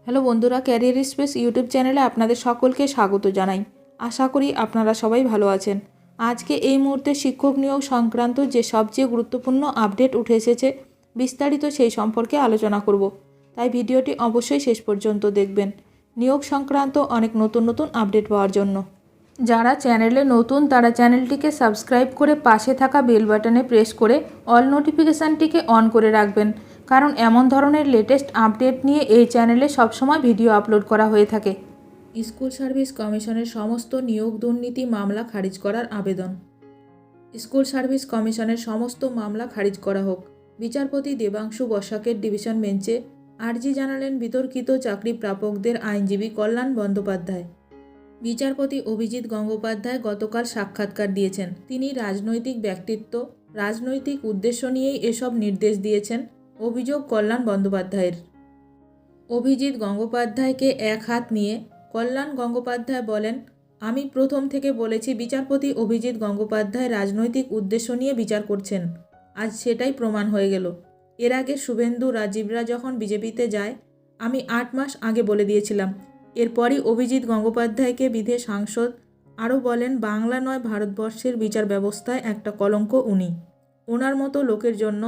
Hello বন্ধুরা, career space YouTube চ্যানেলে আপনাদের সকলকে স্বাগত জানাই। আশা করি আপনারা সবাই ভালো আছেন। আজকে এই মুহূর্তে শিক্ষক নিয়োগ সংক্রান্ত যে সবচেয়ে গুরুত্বপূর্ণ আপডেট উঠে এসেছে, বিস্তারিত সেই সম্পর্কে আলোচনা করব। তাই ভিডিওটি অবশ্যই শেষ পর্যন্ত দেখবেন নিয়োগ সংক্রান্ত অনেক নতুন নতুন আপডেট পাওয়ার জন্য। যারা চ্যানেলে নতুন তারা চ্যানেলটিকে সাবস্ক্রাইব করে পাশে থাকা বেল বাটনে প্রেস করে অল নোটিফিকেশানটিকে অন করে রাখবেন, কারণ এমন ধরনের লেটেস্ট আপডেট নিয়ে এই চ্যানেলে সবসময় ভিডিও আপলোড করা হয়ে থাকে। স্কুল সার্ভিস কমিশনের সমস্ত নিয়োগ দুর্নীতি মামলা খারিজ করার আবেদন। স্কুল সার্ভিস কমিশনের সমস্ত মামলা খারিজ করা হোক, বিচারপতি দেবাংশু বসাকের ডিভিশন বেঞ্চে আর্জি জানালেন বিতর্কিত চাকরি প্রাপকদের আইনজীবী কল্যাণ বন্দ্যোপাধ্যায়। বিচারপতি অভিজিৎ গঙ্গোপাধ্যায় গতকাল সাক্ষাৎকার দিয়েছেন। তিনি রাজনৈতিক ব্যক্তিত্ব, রাজনৈতিক উদ্দেশ্য নিয়েই এসব নির্দেশ দিয়েছেন অভিযোগ কল্যাণ বন্দ্যোপাধ্যায়ের। অভিজিৎ গঙ্গোপাধ্যায়কে এক হাত নিয়ে কল্যাণ গঙ্গোপাধ্যায় বলেন, আমি প্রথম থেকে বলেছি বিচারপতি অভিজিৎ গঙ্গোপাধ্যায় রাজনৈতিক উদ্দেশ্য নিয়ে বিচার করছেন। আজ সেটাই প্রমাণ হয়ে গেল। এর আগে শুভেন্দু রাজীবরা যখন বিজেপিতে যায়, আমি 8 মাস আগে বলে দিয়েছিলাম। এরপরই অভিজিৎ গঙ্গোপাধ্যায়কে বিধে সাংসদ আরও বলেন, বাংলা নয় ভারতবর্ষের বিচার ব্যবস্থায় একটা কলঙ্ক উনি। ওনার মতো লোকের জন্য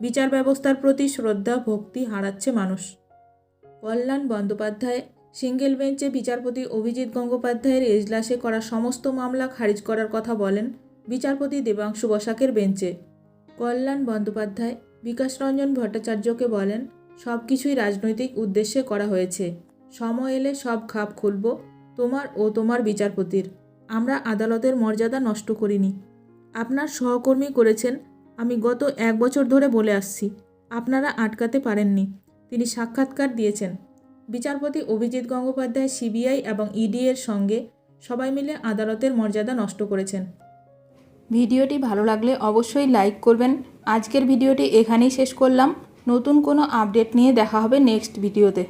বিচার ব্যবস্থার প্রতি শ্রদ্ধা ভক্তি হারাচ্ছে মানুষ। কল্যাণ বন্দ্যোপাধ্যায় সিঙ্গেল বেঞ্চে বিচারপতি অভিজিৎ গঙ্গোপাধ্যায়ের এজলাসে করা সমস্ত মামলা খারিজ করার কথা বলেন বিচারপতি দেবাংশু বসাকের বেঞ্চে। কল্যাণ বন্দ্যোপাধ্যায় বিকাশ রঞ্জন ভট্টাচার্যকে বলেন, সব কিছুই রাজনৈতিক উদ্দেশ্যে করা হয়েছে। সময় এলে সব খাপ খুলব তোমার ও তোমার বিচারপতির। আমরা আদালতের মর্যাদা নষ্ট করিনি। আপনার সহকর্মী করেছেন, আমি গত 1 বছর ধরে বলে আসছি, আপনারা আটকাতে পারেননি। তিনি সাক্ষাৎকার দিয়েছেন। বিচারপতি অভিজিৎ গঙ্গোপাধ্যায় সিবিআই এবং ইডি এর সঙ্গে সবাই মিলে আদালতের মর্যাদা নষ্ট করেছেন। ভিডিওটি ভালো লাগলে অবশ্যই লাইক করবেন। আজকের ভিডিওটি এখানেই শেষ করলাম। নতুন কোনো আপডেট নিয়ে দেখা হবে নেক্সট ভিডিওতে।